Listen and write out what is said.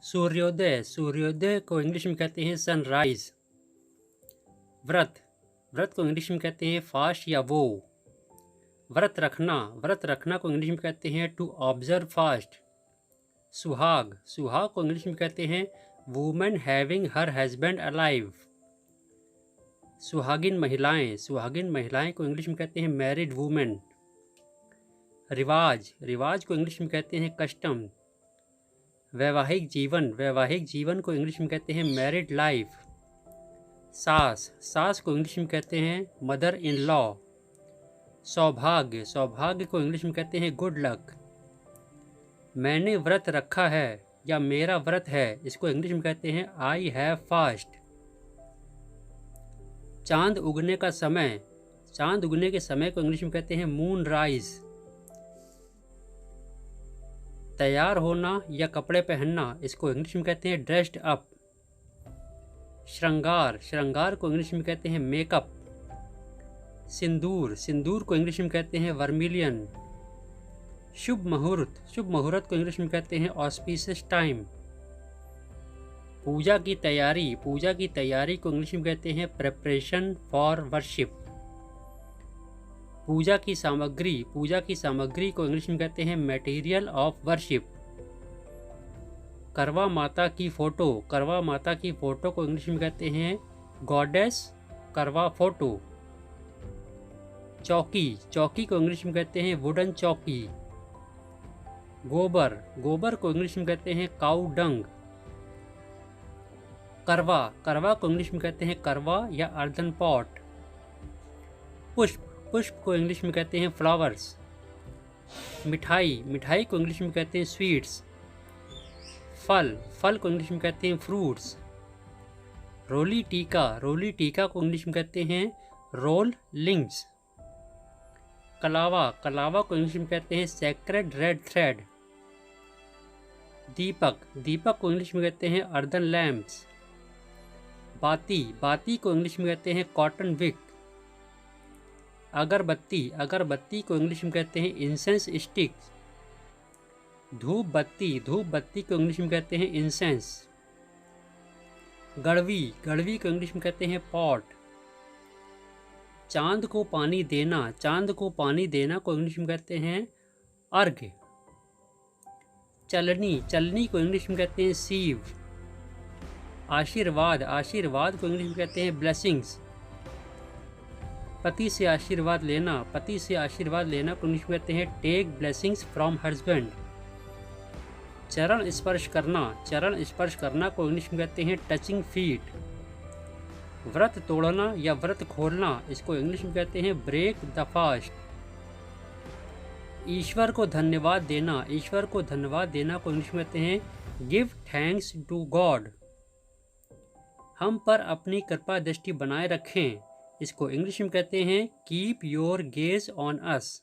सूर्योदय, सूर्योदय को इंग्लिश में कहते हैं सनराइज। व्रत, व्रत को इंग्लिश में कहते हैं फास्ट या वो। व्रत रखना, व्रत रखना को इंग्लिश में कहते हैं टू ऑब्जर्व फास्ट। सुहाग, सुहाग को इंग्लिश में कहते हैं women having her husband alive. सुहागिन महिलाएं, सुहागिन महिलाएं को इंग्लिश में कहते हैं मैरिड वुमेन। रिवाज, रिवाज को इंग्लिश में कहते हैं कस्टम। वैवाहिक जीवन, वैवाहिक जीवन को इंग्लिश में कहते हैं मैरिड लाइफ। सास, सास को इंग्लिश में कहते हैं मदर इन लॉ। सौभाग्य, सौभाग्य को इंग्लिश में कहते हैं गुड लक। मैंने व्रत रखा है या मेरा व्रत है, इसको इंग्लिश में कहते हैं आई हैव फास्ट। चांद उगने का समय, चांद उगने के समय को इंग्लिश में कहते हैं मून राइज। तैयार होना या कपड़े पहनना, इसको इंग्लिश में कहते हैं ड्रेस्ड अप। श्रृंगार, श्रृंगार को इंग्लिश में कहते हैं मेकअप। सिंदूर, सिंदूर को इंग्लिश में कहते हैं वर्मिलियन। शुभ मुहूर्त, शुभ मुहूर्त को इंग्लिश में कहते हैं ऑस्पिशियस टाइम। पूजा की तैयारी, पूजा की तैयारी को इंग्लिश में कहते हैं प्रिपरेशन फॉर वर्शिप। पूजा की सामग्री, पूजा की सामग्री को इंग्लिश में कहते हैं मटेरियल ऑफ वर्शिप। करवा माता की फोटो, करवा माता की फोटो को इंग्लिश में कहते हैं गॉडेस करवा फोटो। चौकी, चौकी को इंग्लिश में कहते हैं वुडन चौकी। गोबर, गोबर को इंग्लिश में कहते हैं काऊ डंग। करवा, करवा को इंग्लिश में कहते हैं करवा या अर्दन पॉट। पुष्प, पुष्प को इंग्लिश में कहते हैं फ्लावर्स। मिठाई, मिठाई को इंग्लिश में कहते हैं स्वीट्स। फल, फल को इंग्लिश में कहते हैं फ्रूट्स। रोली टीका, रोली टीका को इंग्लिश में कहते हैं रोल लिंक्स। कलावा, कलावा को इंग्लिश में कहते हैं सेक्रेड रेड थ्रेड। दीपक, दीपक को इंग्लिश में कहते हैं अर्दन लैम्प्स। बाती, बाती को इंग्लिश में कहते हैं कॉटन विक। अगरबत्ती, अगरबत्ती को इंग्लिश में कहते हैं इंसेंस स्टिक्स। धूप बत्ती, धूप बत्ती को इंग्लिश में कहते हैं इंसेंस। गड़वी, गड़वी को इंग्लिश में कहते हैं पॉट। चांद को पानी देना, चांद को पानी देना को इंग्लिश में कहते हैं अर्घ्य। चलनी, चलनी को इंग्लिश में कहते हैं सीव। आशीर्वाद, आशीर्वाद को इंग्लिश में कहते हैं ब्लेसिंग्स। पति से आशीर्वाद लेना, पति से आशीर्वाद लेना को इंग्लिश में कहते हैं टेक ब्लेसिंग्स फ्रॉम हस्बैंड। चरण स्पर्श करना, चरण स्पर्श करना को इंग्लिश में कहते हैं टचिंग फीट। व्रत तोड़ना या व्रत खोलना, इसको इंग्लिश में कहते हैं ब्रेक द फास्ट। ईश्वर को धन्यवाद देना, ईश्वर को धन्यवाद देना को इंग्लिश में कहते हैं गिव थैंक्स टू गॉड। हम पर अपनी कृपा दृष्टि बनाए रखें, इसको इंग्लिश में कहते हैं keep your gauge on us.